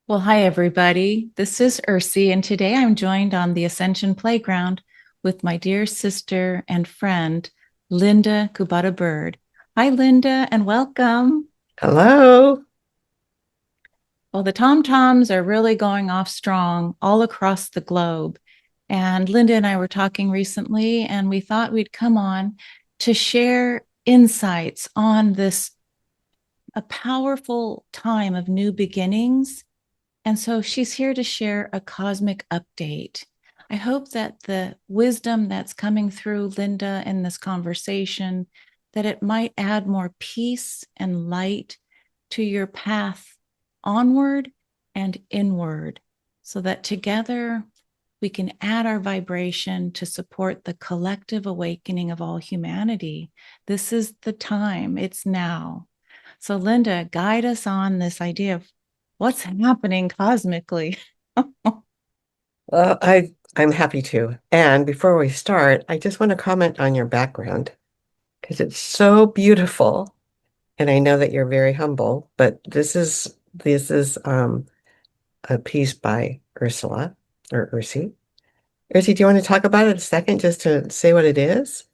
Well, hi, everybody. This is Ursie, and today I'm joined on the Ascension Playground with my dear sister and friend, Linda Kubota Byrd. Hi, Linda, and welcome. Hello. Well, the tom-toms are really going off strong all across the globe. And Linda and I were talking recently, and we thought we'd come on to share insights on this a powerful time of new beginnings. And so she's here to share a cosmic update. I hope that the wisdom that's coming through Linda in this conversation, that it might add more peace and light to your path onward and inward, so that together we can add our vibration to support the collective awakening of all humanity. This is the time, it's now. So, Linda, guide us on this idea of what's happening cosmically. Well, I'm happy to. And before we start, I just want to comment on your background because it's so beautiful. And I know that you're very humble, but this is a piece by Ursula or Ursie. Ursie, do you want to talk about it a second just to say what it is?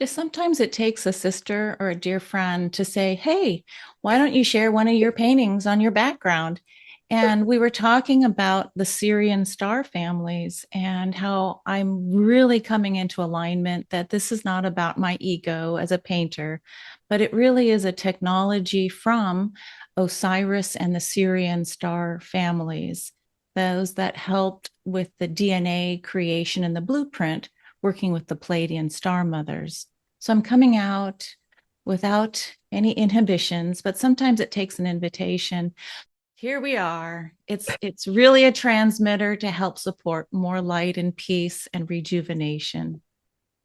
Sometimes it takes a sister or a dear friend to say, hey, why don't you share one of your paintings on your background? And we were talking about the Syrian star families and how I'm really coming into alignment that this is not about my ego as a painter, but it really is a technology from Osiris and the Syrian star families, those that helped with the DNA creation and the blueprint, working with the Pleiadian star mothers. So I'm coming out without any inhibitions, but sometimes it takes an invitation. Here we are. It's really a transmitter to help support more light and peace and rejuvenation.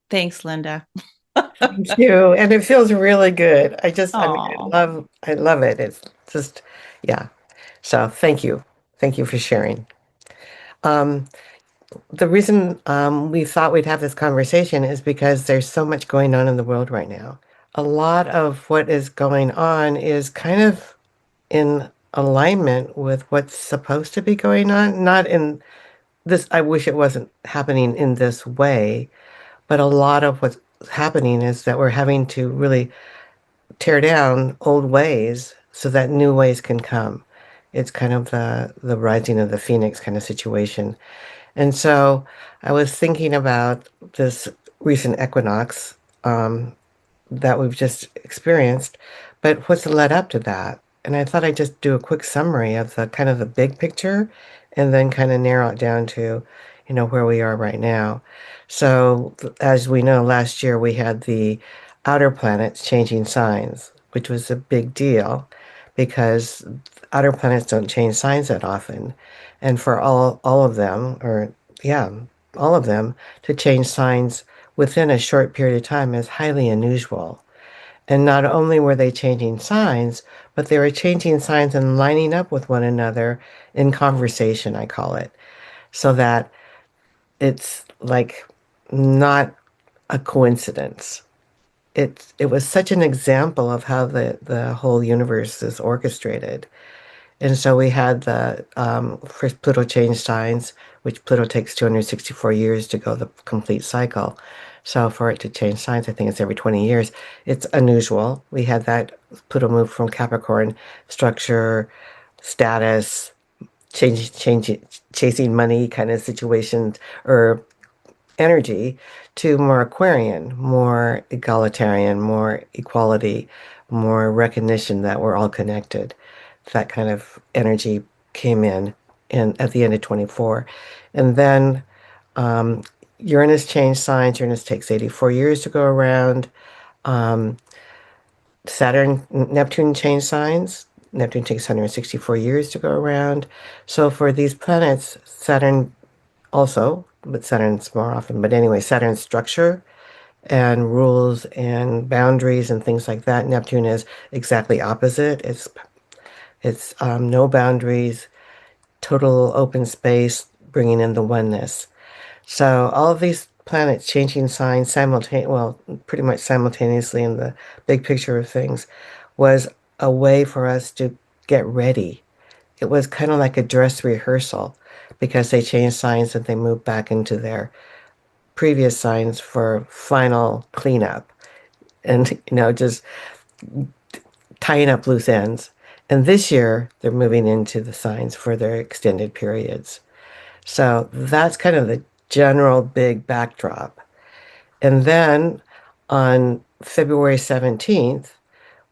Thanks, Linda. Thank you. And it feels really good. I mean, Oh, I love it. It's just, yeah. So thank you. Thank you for sharing. Um, The reason we thought we'd have this conversation is because there's so much going on in the world right now. A lot of what is going on is kind of in alignment with what's supposed to be going on. Not in this, I wish it wasn't happening in this way, but a lot of what's happening is that we're having to really tear down old ways so that new ways can come. It's kind of the rising of the phoenix kind of situation. And so I was thinking about this recent equinox that we've just experienced, but what's led up to that? And I thought I'd just do a quick summary of the kind of the big picture and then kind of narrow it down to, where we are right now. So as we know, last year we had the outer planets changing signs, which was a big deal because outer planets don't change signs that often. And for all of them, or yeah, all of them to change signs within a short period of time is highly unusual. And not only were they changing signs, but they were changing signs and lining up with one another in conversation, I call it, so that it's like not a coincidence. It was such an example of how the whole universe is orchestrated. And so we had the first Pluto change signs, which Pluto takes 264 years to go the complete cycle. So for it to change signs, I think it's every 20 years. It's unusual. We had that Pluto move from Capricorn, structure, status, chasing money kind of situations or energy to more Aquarian, more egalitarian, more equality, more recognition that we're all connected. That kind of energy came in at the end of 24. And then um, Uranus changed signs. Uranus takes 84 years to go around. Um, Neptune changed signs. Neptune takes 164 years to go around. So for these planets, Saturn also, but Saturn's more often. But anyway, Saturn's structure and rules and boundaries and things like that. Neptune is exactly opposite. It's no boundaries, total open space, bringing in the oneness. So all of these planets changing signs pretty much simultaneously in the big picture of things, was a way for us to get ready. It was kind of like a dress rehearsal because they changed signs and they moved back into their previous signs for final cleanup and, just tying up loose ends. And this year, they're moving into the signs for their extended periods. So that's kind of the general big backdrop. And then on February 17th,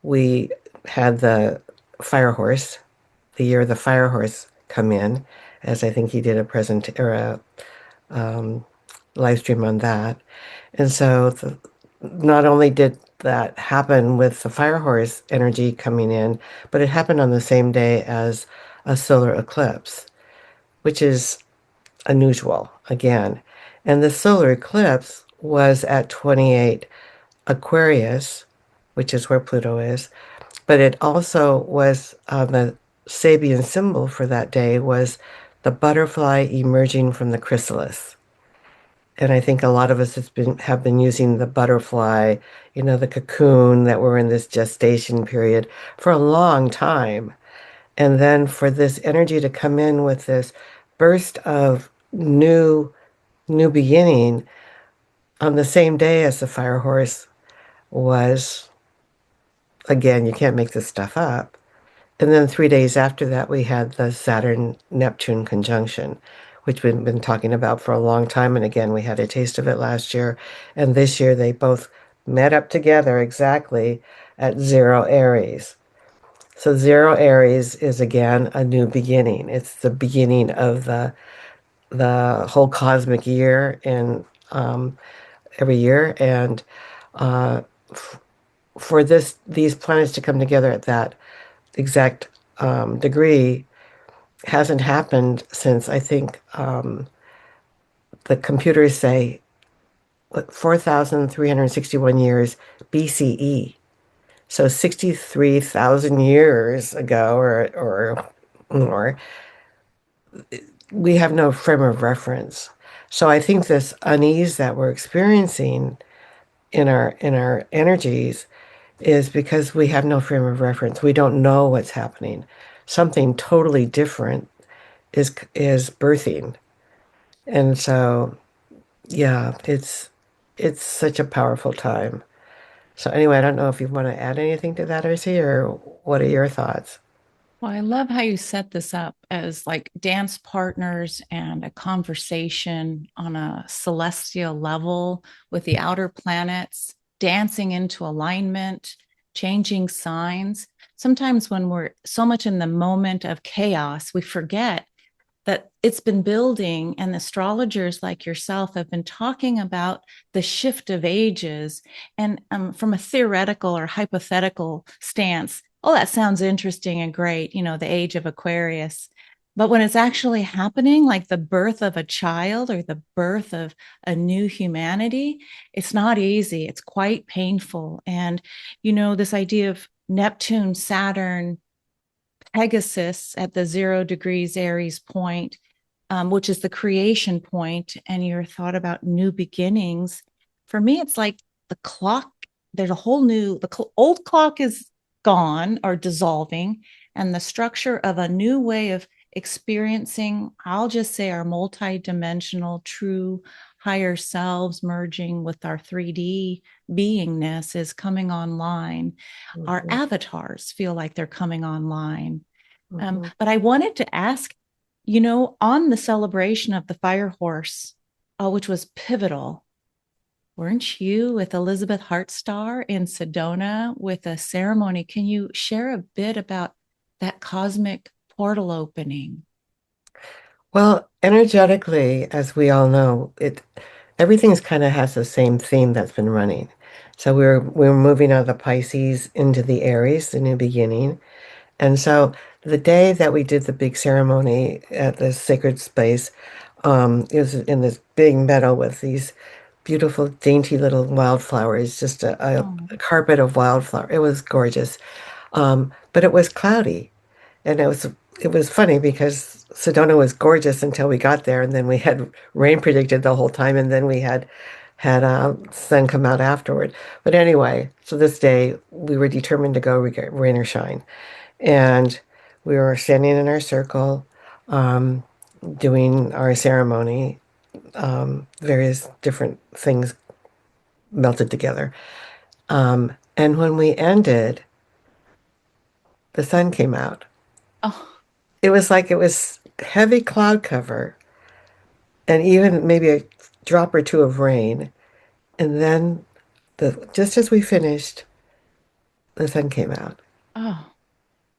we had the fire horse, the year of the fire horse come in, as I think he did a present or a um, live stream on that. And so not only did that happen with the fire horse energy coming in, but it happened on the same day as a solar eclipse, which is unusual again. And the solar eclipse was at 28 Aquarius, which is where Pluto is, but it also was the Sabian symbol for that day was the butterfly emerging from the chrysalis. And I think a lot of us have been using the butterfly, the cocoon that we're in this gestation period for a long time. And then for this energy to come in with this burst of new beginning on the same day as the fire horse was, again, you can't make this stuff up. And then 3 days after that, we had the Saturn Neptune conjunction, which we've been talking about for a long time. And again, we had a taste of it last year. And this year, they both met up together exactly at zero Aries. So, zero Aries is again a new beginning. It's the beginning of the whole cosmic year in every year. And uh, for these planets to come together at that exact degree hasn't happened since I think the computers say 4,361 years BCE. So 63,000 years ago or more, we have no frame of reference. So I think this unease that we're experiencing in our energies is because we have no frame of reference. We don't know what's happening. Something totally different is birthing. And so, yeah, it's such a powerful time. So anyway, I don't know if you want to add anything to that, Ursie, or what are your thoughts? Well, I love how you set this up as like dance partners and a conversation on a celestial level with the outer planets, dancing into alignment, changing signs. Sometimes when we're so much in the moment of chaos, we forget that it's been building, and astrologers like yourself have been talking about the shift of ages. And from a theoretical or hypothetical stance, oh, that sounds interesting and great, the age of Aquarius. But when it's actually happening, like the birth of a child or the birth of a new humanity, it's not easy. It's quite painful. And, this idea of Neptune, Saturn, Pegasus at the 0 degrees Aries point, which is the creation point, and your thought about new beginnings. For me, it's like the clock, there's a whole new, the old clock is gone or dissolving, and the structure of a new way of experiencing, I'll just say, our multidimensional, true higher selves merging with our 3D beingness is coming online. Our Mhm, avatars feel like they're coming online. mhm. But I wanted to ask, on the celebration of the fire horse, which was pivotal, weren't you with Elizabeth Hartstar in Sedona with a ceremony? Can you share a bit about that cosmic portal opening? Well, energetically, as we all know, everything's kind of has the same theme that's been running. So we're moving out of the Pisces into the Aries, the new beginning. And so the day that we did the big ceremony at the sacred space, it was in this big meadow with these beautiful, dainty little wildflowers, just Oh, a carpet of wildflower. It was gorgeous. But it was cloudy. And it was funny because Sedona was gorgeous until we got there, and then we had rain predicted the whole time, and then we had sun come out afterward. But anyway, so this day we were determined to go rain or shine, and we were standing in our circle, um, doing our ceremony, various different things melted together. And when we ended, the sun came out. Oh, It was like it was heavy cloud cover and even maybe a drop or two of rain. And then just as we finished, the sun came out. oh,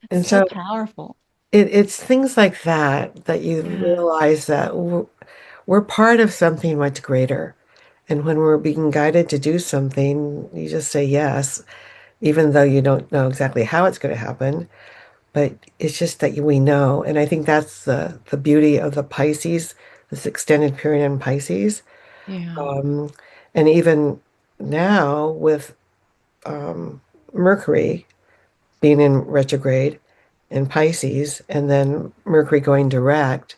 that's And so so powerful. it's things like that that you Yeah, realize that we're part of something much greater. And when we're being guided to do something, you just say yes, even though you don't know exactly how it's going to happen. But it's just that we know. And I think that's the beauty of the Pisces, this extended period in Pisces. yeah, Um, and even now with um, Mercury being in retrograde in Pisces and then Mercury going direct,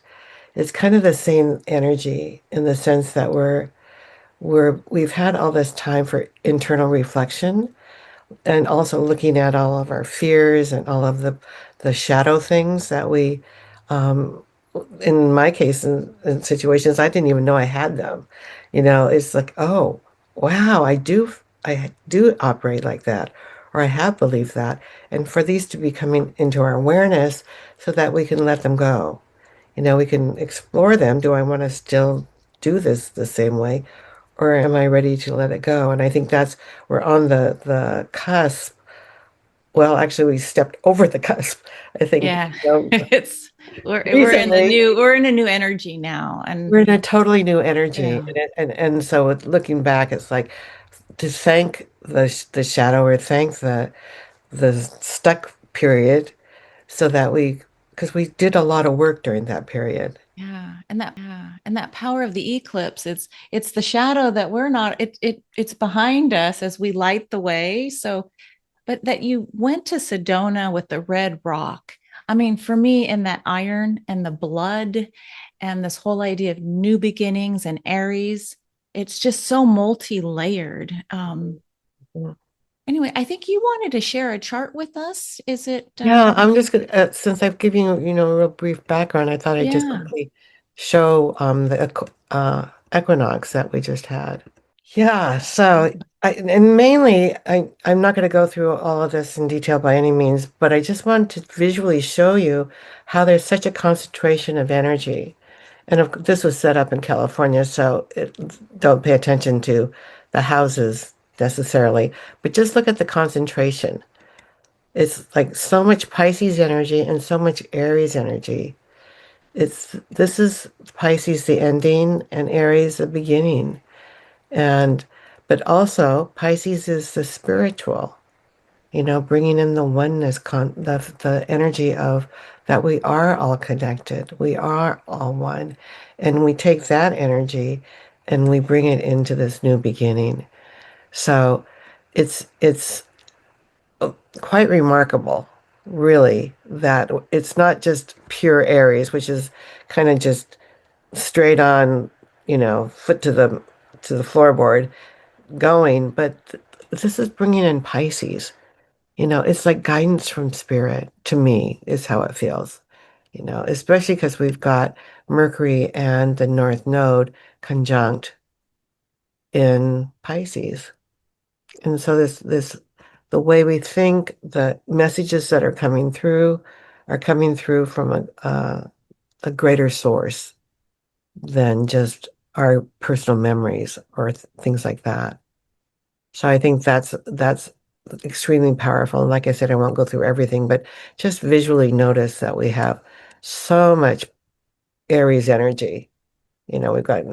it's kind of the same energy in the sense that we've had all this time for internal reflection and also looking at all of our fears and all of the shadow things that we um, in my case in situations I didn't even know I had them. It's like, oh wow, I do operate like that, or I have believed that. And for these to be coming into our awareness so that we can let them go. We can explore them. Do I want to still do this the same way, or am I ready to let it go? And I think that's we're on the cusp. Well, actually, we stepped over the cusp. I think, yeah. It's recently we're in a new energy now, and we're in a totally new energy, yeah, and so looking back, it's like to thank the shadow or thank the stuck period, so that because we did a lot of work during that period. yeah, and that power of the eclipse. It's the shadow that we're not. It's behind us as we light the way. So but that you went to Sedona with the red rock. I mean, for me, in that iron and the blood and this whole idea of new beginnings and Aries, it's just so multi-layered. Anyway, I think you wanted to share a chart with us. Is it? Yeah, I'm just gonna, since I've given you, a real brief background, I thought I'd just Yeah, quickly show the equinox that we just had. Yeah, so and mainly I'm not going to go through all of this in detail by any means, but I just want to visually show you how there's such a concentration of energy. And this was set up in California, so don't pay attention to the houses necessarily, but just look at the concentration. It's like so much Pisces energy and so much Aries energy. This is Pisces the ending and Aries the beginning. And but also Pisces is the spiritual, bringing in the oneness, the energy of that we are all connected. We are all one. And we take that energy and we bring it into this new beginning. So it's quite remarkable, really, that it's not just pure Aries, which is kind of just straight on, foot to the floorboard going, but this is bringing in Pisces. It's like guidance from spirit to me is how it feels. Especially because we've got Mercury and the North Node conjunct in Pisces. And so the way we think, the messages that are coming through from a greater source than just our personal memories or things like that. So I think that's extremely powerful. And like I said, I won't go through everything, but just visually notice that we have so much Aries energy. We've got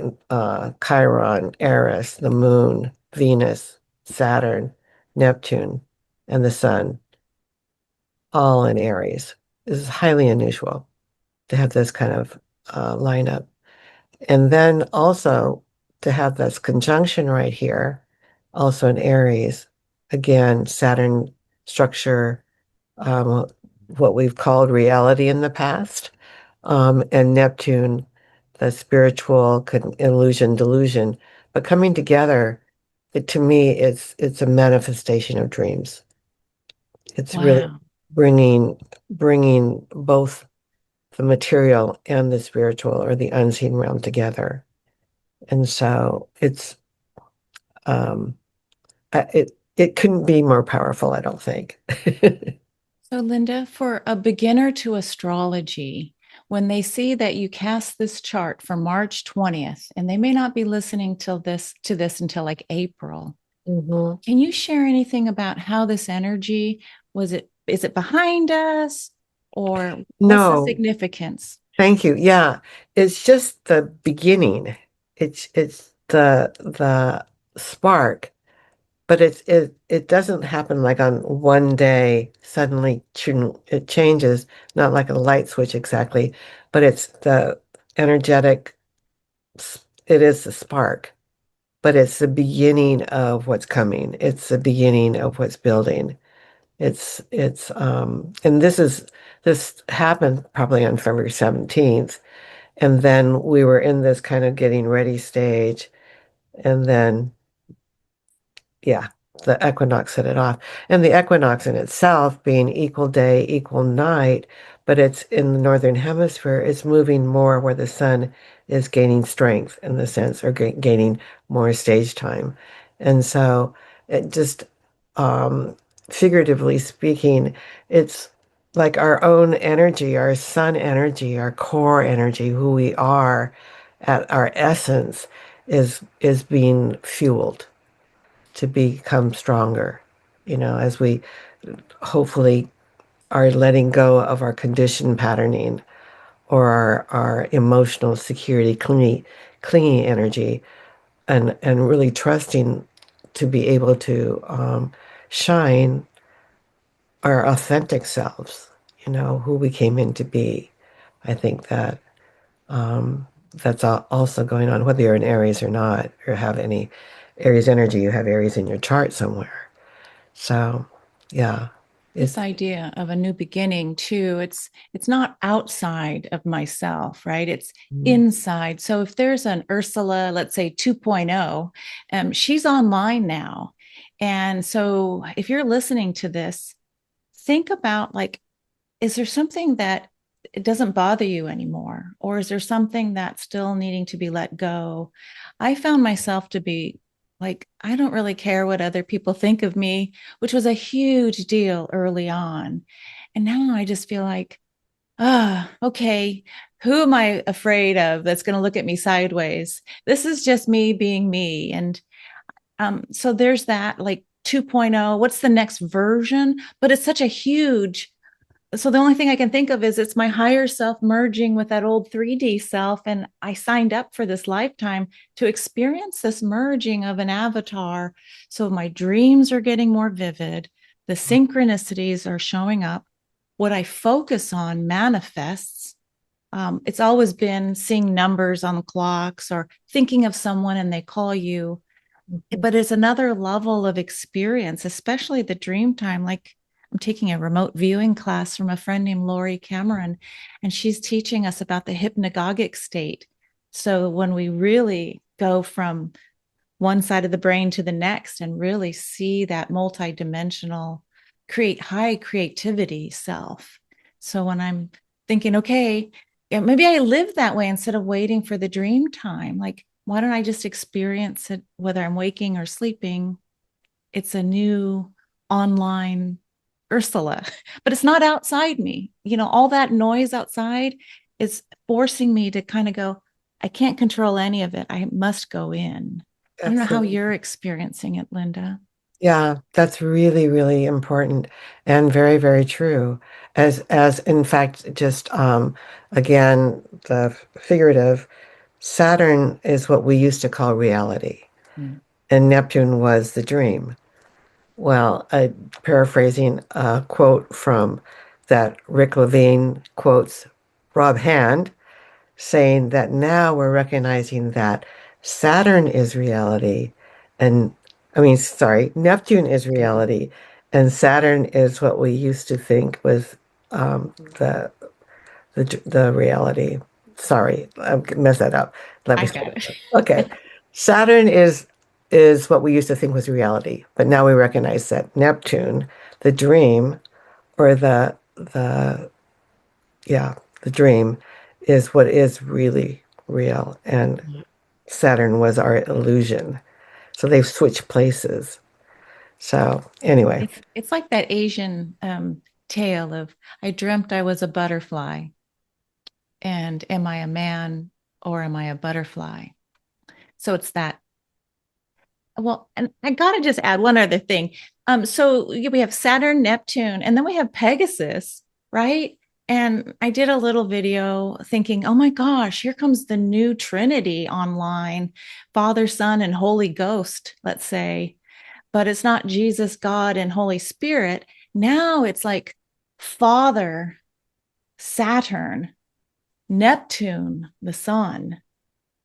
Chiron, Eris, the moon, Venus, Saturn, Neptune, and the sun, all in Aries. This is highly unusual to have this kind of lineup. And then also to have this conjunction right here, also in Aries, again, Saturn structure, um, what we've called reality in the past, and Neptune, the spiritual illusion, delusion. But coming together, to me, it's a manifestation of dreams. It's really Wow. bringing both the material and the spiritual or the unseen realm together. And so um, it couldn't be more powerful, I don't think. So, Linda, for a beginner to astrology, when they see that you cast this chart for March 20th, and they may not be listening to this until like April, Mhm. can you share anything about how this energy is it behind us or what's the No, significance? thank you. Yeah, it's just the beginning. It's the spark, but it doesn't happen like on one day suddenly it changes, not like a light switch exactly, but it's the energetic it is the spark, but it's the beginning of what's coming. It's the beginning of what's building. And this happened probably on February 17th. And then we were in this kind of getting ready stage. And then, yeah, the equinox set it off. And the equinox in itself being equal day, equal night, but it's in the northern hemisphere, it's moving more where the sun is gaining strength in the sense, or gaining more stage time. And so it just, um, figuratively speaking, it's like our own energy, our sun energy, our core energy, who we are at our essence is being fueled to become stronger, as we hopefully are letting go of our conditioned patterning or our emotional security, clingy energy, and really trusting to be able to shine our authentic selves, who we came in to be. I think that um, that's also going on, whether you're in Aries or not, or have any Aries energy, you have Aries in your chart somewhere. So, yeah, This it's idea of a new beginning too, it's not outside of myself, right? It's mm, inside. So if there's an Ursula, let's say 2.0, she's online now. And so if you're listening to this, think about like, is there something that it doesn't bother you anymore? Or is there something that's still needing to be let go? I found myself to be like, I don't really care what other people think of me, which was a huge deal early on. And now I just feel like, okay, who am I afraid of that's going to look at me sideways? This is just me being me. And so there's that like 2.0. What's the next version? But it's such a huge, so the only thing I can think of is it's my higher self merging with that old 3D self. And I signed up for this lifetime to experience this merging of an avatar. So my dreams are getting more vivid. The synchronicities are showing up. What I focus on manifests. It's always been seeing numbers on the clocks or thinking of someone and they call you, but it's another level of experience, especially the dream time. Like I'm taking a remote viewing class from a friend named Lori Cameron, and she's teaching us about the hypnagogic state. So when we really go from one side of the brain to the next and really see that multidimensional, create high creativity self. So when I'm thinking, okay, yeah, maybe I live that way instead of waiting for the dream time. Like, why don't I just experience it, whether I'm waking or sleeping? It's a new online Ursula, but it's not outside me. All that noise outside is forcing me to kind of go, I can't control any of it. I must go in. I don't know how absolutely. you're experiencing it, Linda. Yeah, that's really, really important and very, very true. As in fact, just again, the figurative Saturn is what we used to call reality, Mm. and Neptune was the dream. Well, paraphrasing a quote from that Rick Levine quotes Rob Hand, saying that now we're recognizing that Saturn is reality, and I mean, sorry, Neptune is Good. reality, and Saturn is what we used to think was the the reality. Sorry, I messed that up. Let me I start got over. it. Okay. Saturn is what we used to think was reality, but now we recognize that Neptune, the dream, or the yeah, the dream is what is really real, and Saturn was our illusion. So they've switched places. So anyway, It's like that Asian tale of I dreamt I was a butterfly, and am I a man or am I a butterfly? So it's that. Well, and I gotta just add one other thing. So we have Saturn, Neptune, and then we have Pegasus, right? And I did a little video thinking, oh my gosh, here comes the new Trinity online, Father, Son, and Holy Ghost, let's say. But it's not Jesus, God, and Holy Spirit. Now it's like Father, Saturn, Neptune, the sun,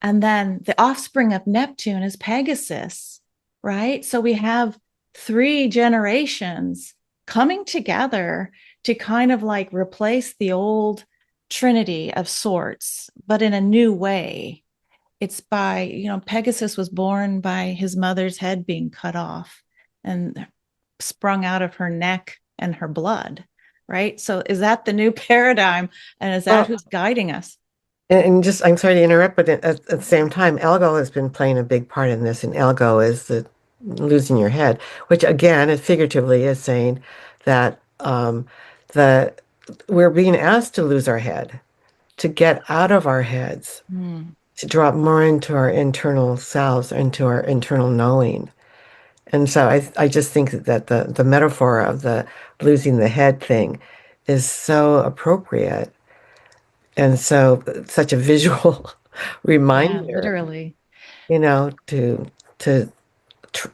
and then the offspring of Neptune is Pegasus, right? So we have three generations coming together to kind of like replace the old trinity of sorts, but in a new way. It's by, Pegasus was born by his mother's head being cut off and sprung out of her neck and her blood, right? So is that the new paradigm? And is that well, who's guiding us? and just I'm sorry to interrupt, but at the same time, Algo has been playing a big part in this, and Algo is the losing your head, which again, it figuratively is saying that the we're being asked to lose our head, to get out of our heads, Hmm. to drop more into our internal selves, into our internal knowing. And so I just think that the metaphor of the losing the head thing is so appropriate and so such a visual Yeah, reminder, literally. to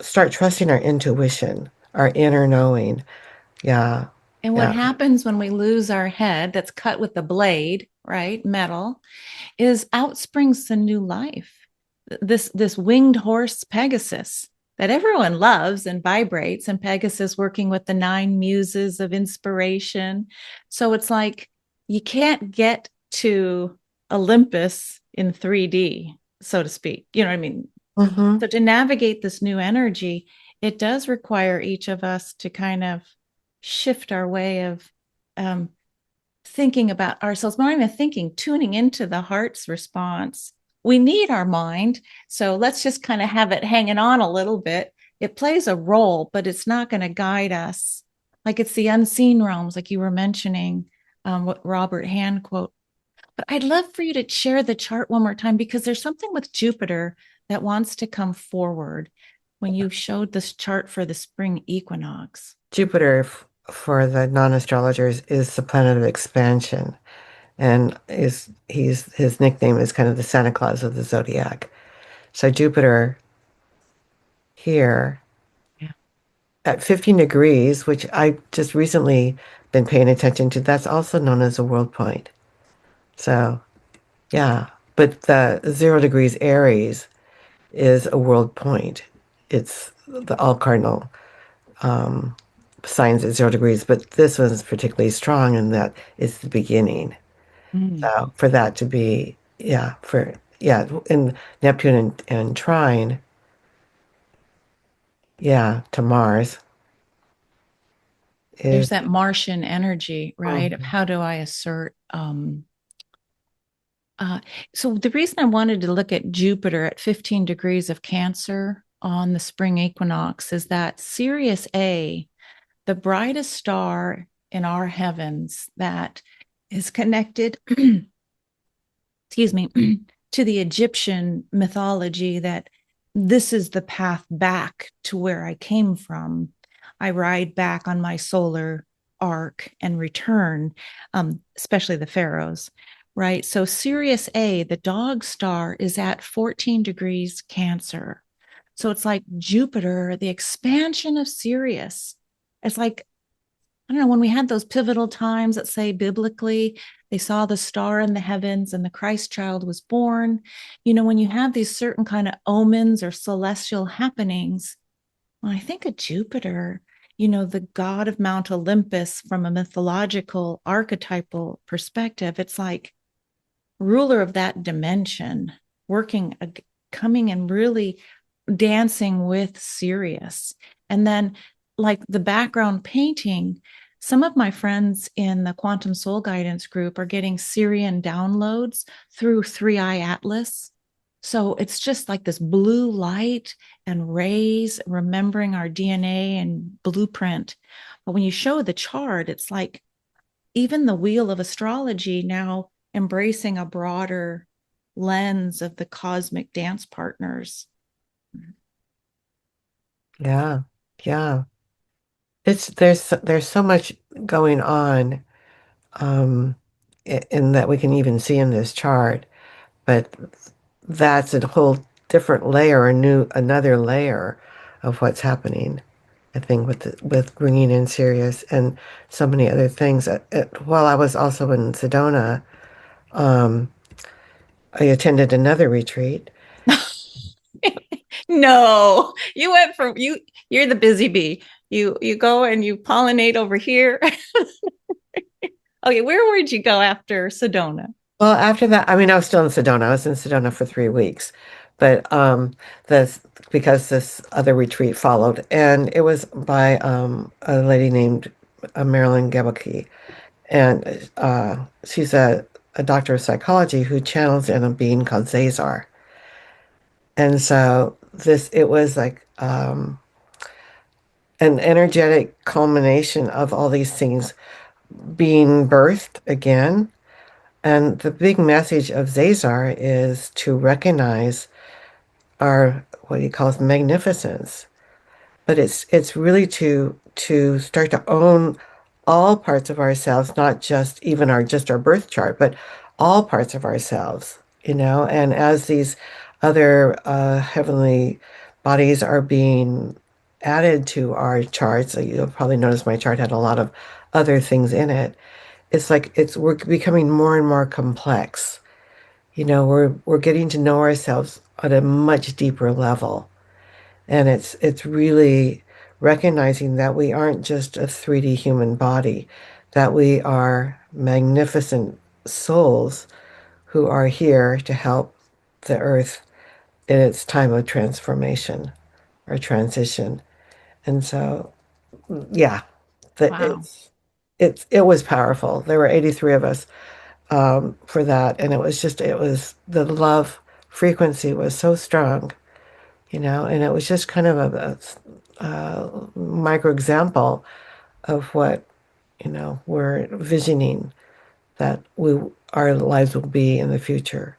start trusting our intuition, our inner knowing. Yeah, And what yeah. happens when we lose our head that's cut with the blade, right? Metal, is out springs the new life. This winged horse Pegasus that everyone loves and vibrates, and Pegasus working with the nine muses of inspiration. So it's like you can't get to Olympus in 3D, so to speak. You know what I mean? Hmm. So to navigate this new energy, it does require each of us to kind of shift our way of um, thinking about ourselves, not even thinking, tuning into the heart's response. We need our mind. So let's just kind of have it hanging on a little bit. It plays a role, but it's not going to guide us. Like it's the unseen realms, like you were mentioning, what Robert Hand quote. But I'd love for you to share the chart one more time because there's something with Jupiter that wants to come forward when you showed this chart for the spring equinox. Jupiter, for the non-astrologers, is the planet of expansion, and his nickname is kind of the Santa Claus of the zodiac. So Jupiter here Yeah. at 15 degrees, which I just recently been paying attention to, that's also known as a world point. So, yeah. But the 0 degrees Aries is a world point. It's the all cardinal um, signs at 0 degrees, but this one's particularly strong in that it's the beginning. Mm. So for that to be, in Neptune and trine, yeah, to Mars There's is. that Martian energy, right? Of Mhm. how do I assert uh so the reason I wanted to look at Jupiter at 15 degrees of Cancer on the spring equinox is that Sirius A, the brightest star in our heavens that is connected excuse me, to the Egyptian mythology that this is the path back to where I came from. I ride back on my solar arc and return, especially the pharaohs, right? So Sirius A, the dog star, is at 14 degrees Cancer. So it's like Jupiter, the expansion of Sirius. It's like I don't know, when we had those pivotal times that say biblically, they saw the star in the heavens and the Christ child was born. When you have these certain kind of omens or celestial happenings, when I think of Jupiter, the god of Mount Olympus from a mythological archetypal perspective. It's like ruler of that dimension, working, coming and really dancing with Sirius. And then, like the background painting, some of my friends in the Quantum Soul Guidance group are getting Sirian downloads through Three Eye Atlas. So it's just like this blue light and rays, remembering our DNA and blueprint. But when you show the chart, it's like even the wheel of astrology now embracing a broader lens of the cosmic dance partners. Yeah. Yeah. There's so much going on um in that we can even see in this chart, but that's a whole different layer, another layer of what's happening. I think with bringing in Sirius and so many other things. While I was also in Sedona, um, I attended another retreat. No, you went from you're the busy bee. You go and you pollinate over here. Okay, where would you go after Sedona? Well, after that, I mean, I was still in Sedona. I was in Sedona for 3 weeks, but this because this other retreat followed, and it was by a lady named Marilyn Gebeke, and she's a doctor of psychology who channels in a being called Zazar. And so it was like an energetic culmination of all these things being birthed again. And the big message of Zazar is to recognize our what he calls magnificence. But it's really to start to own all parts of ourselves, not just even our birth chart, but all parts of ourselves, and as these other heavenly bodies are being added to our charts, you'll probably notice my chart had a lot of other things in it. It's like we're becoming more and more complex. We're getting to know ourselves at a much deeper level. And it's really recognizing that we aren't just a 3D human body, that we are magnificent souls who are here to help the earth in its time of transformation or transition. And so, yeah, that Wow. it was powerful. There were 83 of us for that, and it was the love frequency was so strong, and it was just kind of a micro example of what, we're visioning that our lives will be in the future,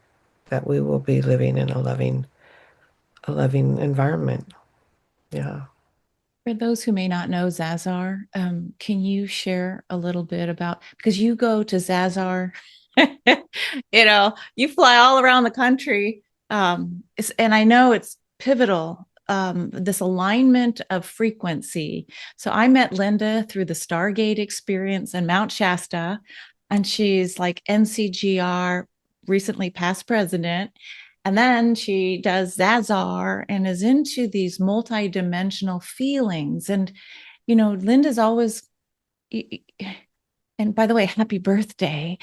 that we will be living in a loving environment. Yeah. For those who may not know Zazar, can you share a little bit about, because you go to Zazar, you fly all around the country, and I know it's pivotal, this alignment of frequency. So I met Linda through the Stargate experience in Mount Shasta, and she's like NCGR, recently past president. And then she does Zazar and is into these multi-dimensional feelings. And, Linda's always, and by the way, happy birthday.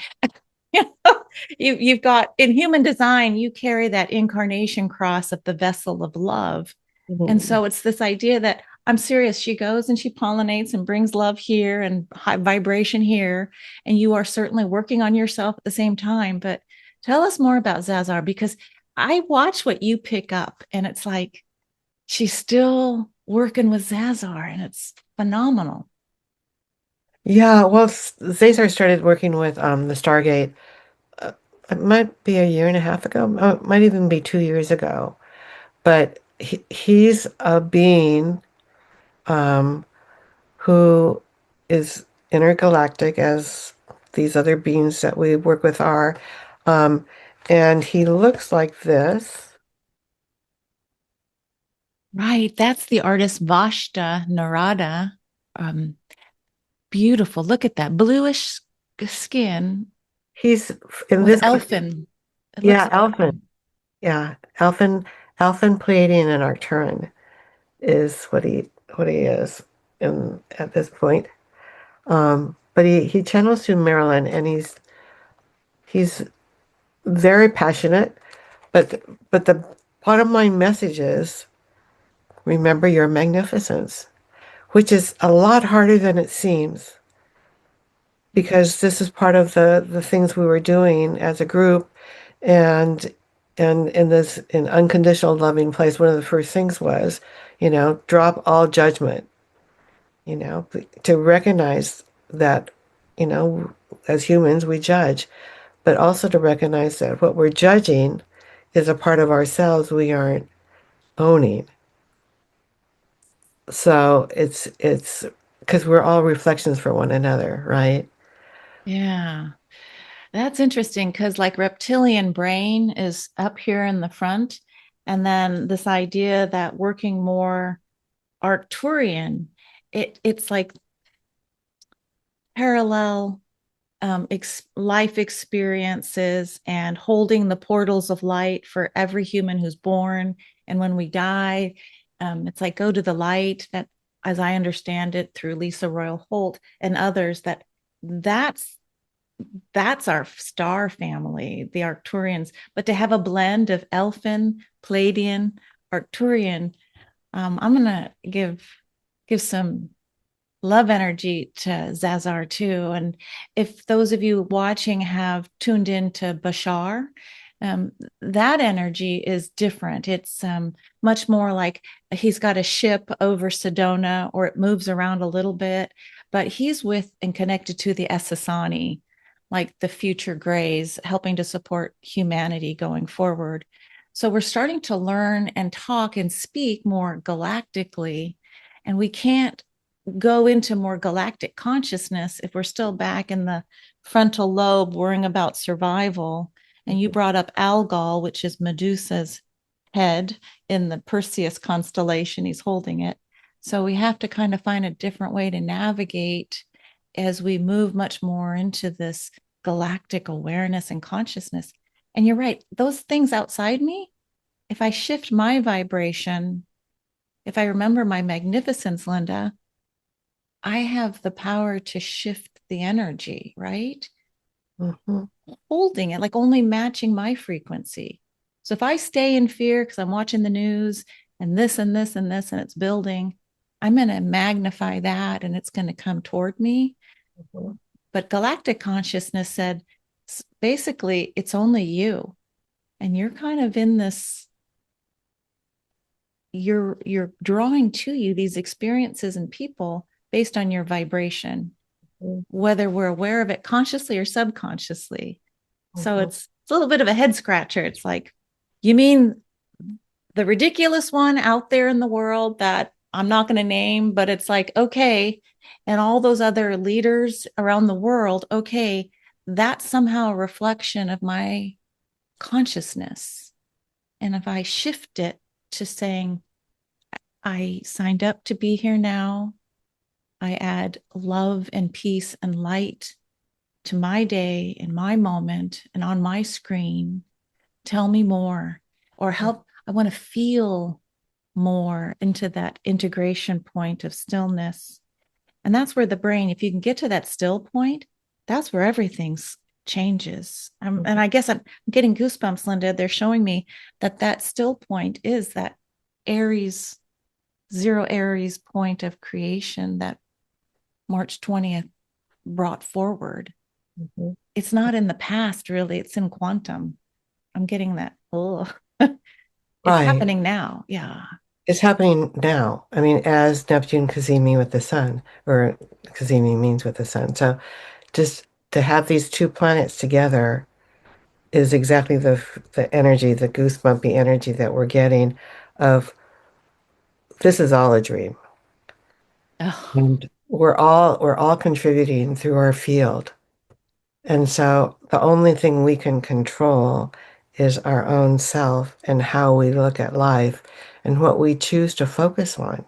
You've got in human design, you carry that incarnation cross of the vessel of love. And Mhm. so it's this idea that I'm serious. She goes and she pollinates and brings love here and high vibration here. And you are certainly working on yourself at the same time. But tell us more about Zazar, because I watch what you pick up and it's like she's still working with Zazar and it's phenomenal. Yeah, well, Cesar started working with the Stargate. Uh, it might be a year and a half ago. It might even be 2 years ago. But he's a being um, who is intergalactic, as these other beings that we work with are. Um, and he looks like this. Right. That's the artist Vashta Narada. Um, Beautiful. Look at that bluish skin He's in with this, elfin. It looks yeah, like Elfin. Yeah, Elfin, Pleiadian, and Arcturan is what he is. at this point. But he channels through Marilyn, and he's very passionate. But the bottom line message is, remember your magnificence, which is a lot harder than it seems, because this is part of the things we were doing as a group, and in this in unconditional loving place, one of the first things was, drop all judgment, to recognize that, you know, as humans we judge, but also to recognize that what we're judging is a part of ourselves we aren't owning. So it's because we're all reflections for one another, right? Yeah. That's interesting because, like, reptilian brain is up here in the front. And then this idea that working more Arcturian, it's like parallel life experiences and holding the portals of light for every human who's born. And when we die, it's like go to the light. That, as I understand it, through Lisa Royal Holt and others, that's that's our star family, the Arcturians. But to have a blend of Elfin, Palladian, Arcturian, I'm gonna give some love energy to Zazar too. And if those of you watching have tuned in to Bashar, that energy is different. It's much more like he's got a ship over Sedona, or it moves around a little bit, but he's with and connected to the Essassani, like the future Greys, helping to support humanity going forward. So we're starting to learn and talk and speak more galactically, and we can't go into more galactic consciousness if we're still back in the frontal lobe worrying about survival. And you brought up Algol, which is Medusa's head in the Perseus constellation. He's holding it. So we have to kind of find a different way to navigate as we move much more into this galactic awareness and consciousness. And you're right, those things outside me, if I shift my vibration, if I remember my magnificence, Linda, I have the power to shift the energy, right? Hmm. Holding it, like only matching my frequency. So if I stay in fear because I'm watching the news and this and this and this and it's building, I'm going to magnify that and it's going to come toward me. But galactic consciousness said basically it's only you. And you're kind of in this, you're drawing to you these experiences and people based on your vibration, whether we're aware of it consciously or subconsciously. So it's a little bit of a head scratcher. It's like, you mean the ridiculous one out there in the world that I'm not going to name, but it's like, okay. And all those other leaders around the world, okay, that's somehow a reflection of my consciousness. And if I shift it to saying, I signed up to be here now, I add love and peace and light to my day in my moment and on my screen. Tell me more, or help. I want to feel more into that integration point of stillness. And that's where the brain, if you can get to that still point, that's where everything changes. And I guess I'm getting goosebumps, Linda. They're showing me that that still point is that Aries, zero Aries point of creation that March 20th brought forward. Hmm. It's not in the past, really. It's in quantum. I'm getting that. Oh, it's Right. happening now. Yeah. It's happening now. I mean, as Neptune cazimi with the sun, or cazimi means with the sun. So just to have these two planets together is exactly the energy, the goosebumpy energy that we're getting of this is all a dream. Oh, And we're all contributing through our field. And so the only thing we can control is our own self and how we look at life and what we choose to focus on,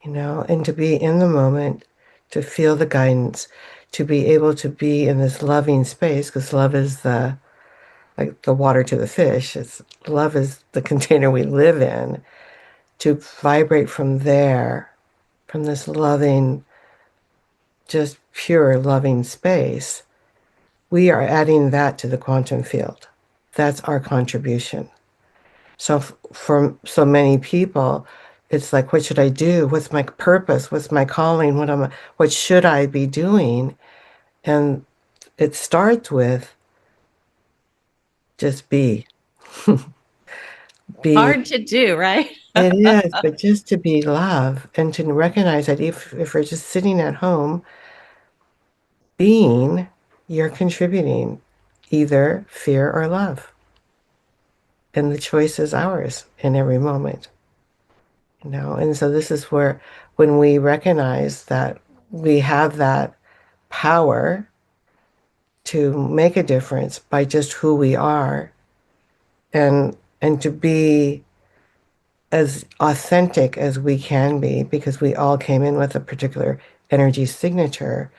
and to be in the moment, to feel the guidance, to be able to be in this loving space, because love is like the water to the fish. It's love is the container we live in, to vibrate from there from this loving, just pure loving space, we are adding that to the quantum field. That's our contribution. So for so many people, it's like, what should I do? What's my purpose? What's my calling? What should I be doing? And it starts with just be. Be. Hard to do, right? It is, but just to be love and to recognize that if we're just sitting at home being, you're contributing either fear or love. And the choice is ours in every moment. And so this is where when we recognize that we have that power to make a difference by just who we are and to be as authentic as we can be, because we all came in with a particular energy signature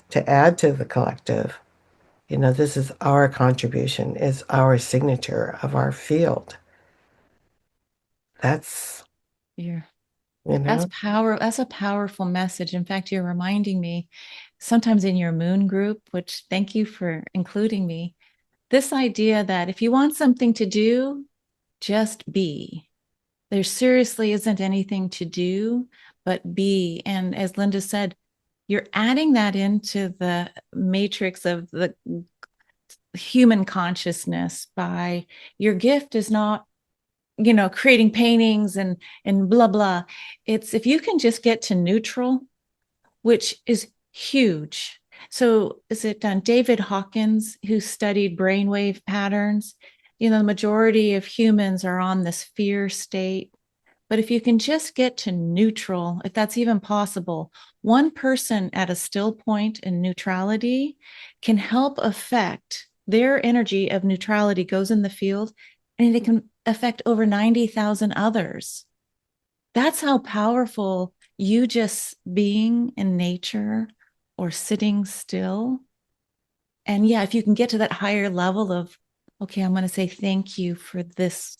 to add to the collective. This is our contribution, is our signature of our field. That's, Yeah. you That's know, power. That's a powerful message. In fact, you're reminding me sometimes in your moon group, which thank you for including me, this idea that if you want something to do, just be. There seriously isn't anything to do but be. And as Linda said, you're adding that into the matrix of the human consciousness by your gift is not creating paintings and blah blah. It's if you can just get to neutral, which is huge. So is it David Hawkins who studied brainwave patterns? The majority of humans are on this fear state. But if you can just get to neutral, if that's even possible, one person at a still point in neutrality can help affect their energy of neutrality goes in the field and it can affect over 90,000 others. That's how powerful you just being in nature or sitting still. And yeah, if you can get to that higher level of, okay, I'm going to say thank you for this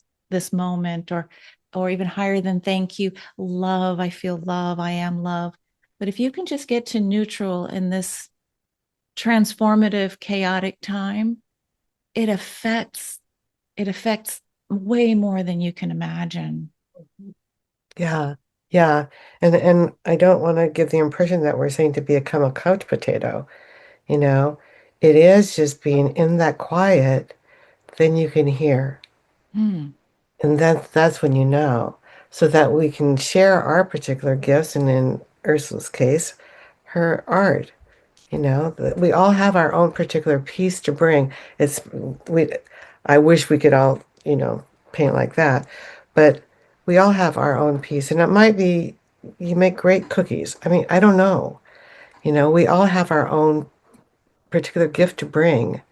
moment, or even higher than thank you, love, I feel love, I am love. But if you can just get to neutral in this transformative, chaotic time, it affects way more than you can imagine. yeah, yeah. And I don't want to give the impression that we're saying to become a couch potato, you know. It is just being in that quiet, then you can hear. Hmm. And that's when you know. So that we can share our particular gifts, and in Ursula's case, her art. That we all have our own particular piece to bring. We I wish we could all, paint like that, but we all have our own piece, and it might be you make great cookies. I mean, I don't know. We all have our own particular gift to bring.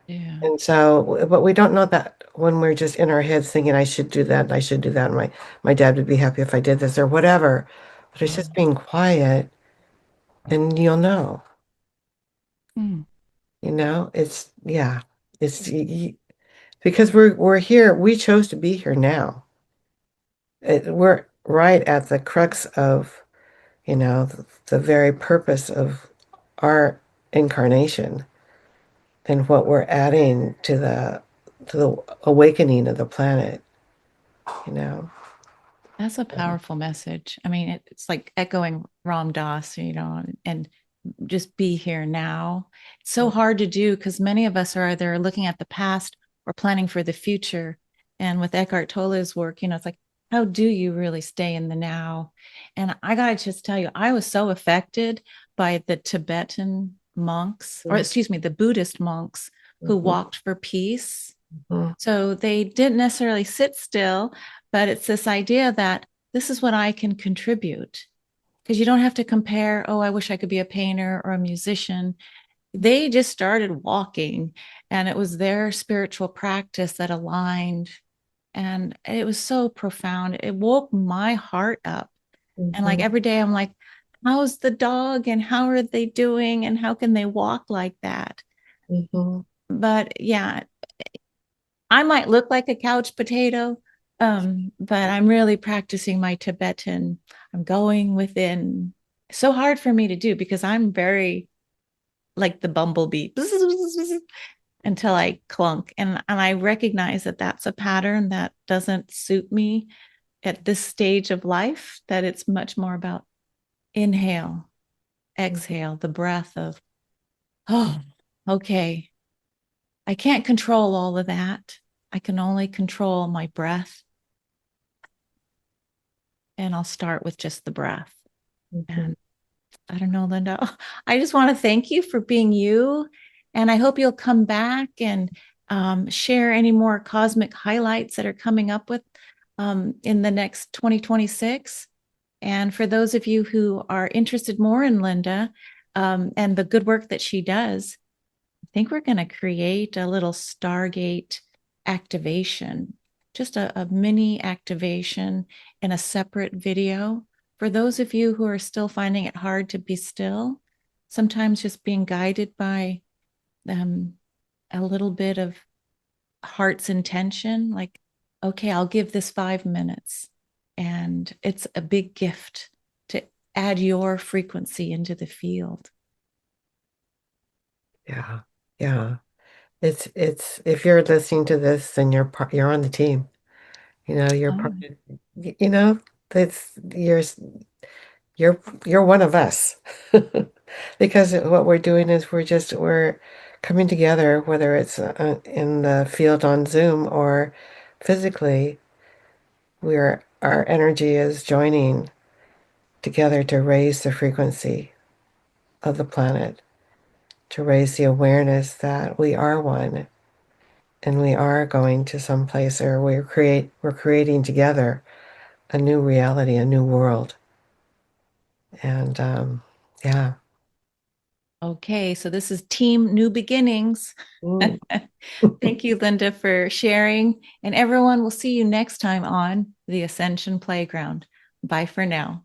Yeah. And so, but we don't know that when we're just in our heads thinking, I should do that, and I should do that, and my dad would be happy if I did this or whatever. But it's just being quiet, and you'll know. Hmm. It's yeah. It's because we're here. We chose to be here now. We're right at the crux of, the very purpose of our incarnation and what we're adding to the awakening of the planet, you know. That's a powerful message. I mean, it's like echoing Ram Dass, and just be here now. It's so hard to do because many of us are either looking at the past or planning for the future. And with Eckhart Tolle's work, it's like, how do you really stay in the now? And I got to just tell you, I was so affected by the Tibetan monks, or excuse me, the Buddhist monks who Mhm, walked for peace. mhm, So they didn't necessarily sit still, but it's this idea that this is what I can contribute. Because you don't have to compare, oh, I wish I could be a painter or a musician. They just started walking, and it was their spiritual practice that aligned. And it was so profound. It woke my heart up. And like mhm, every day, I'm like, how's the dog? And how are they doing? And how can they walk like that? mhm, But yeah, I might look like a couch potato, But I'm really practicing my Tibetan. I'm going within. So hard for me to do because I'm very like the bumblebee until I clunk. And I recognize that that's a pattern that doesn't suit me at this stage of life, that it's much more about inhale, exhale, the breath of, oh, okay, I can't control all of that. I can only control my breath. And I'll start with just the breath. Mhm. And I don't know, Linda, I just want to thank you for being you. And I hope you'll come back and share any more cosmic highlights that are coming up with in the next 2026. And for those of you who are interested more in Linda and the good work that she does, I think we're going to create a little Stargate activation, just a mini activation in a separate video. For those of you who are still finding it hard to be still, sometimes just being guided by um, a little bit of heart's intention, like, okay, I'll give this 5 minutes. And it's a big gift to add your frequency into the field. Yeah. Yeah. It's if you're listening to this, then you're on the team. You're part Oh, you know, that's you're one of us. Because what we're doing is we're coming together, whether it's in the field on Zoom or physically, our energy is joining together to raise the frequency of the planet, to raise the awareness that we are one and we are going to some place, or we're creating together a new reality, a new world. And yeah. okay. So this is Team New Beginnings. Mm. Thank you, Linda, for sharing. And everyone, will see you next time on the Ascension Playground. Bye for now.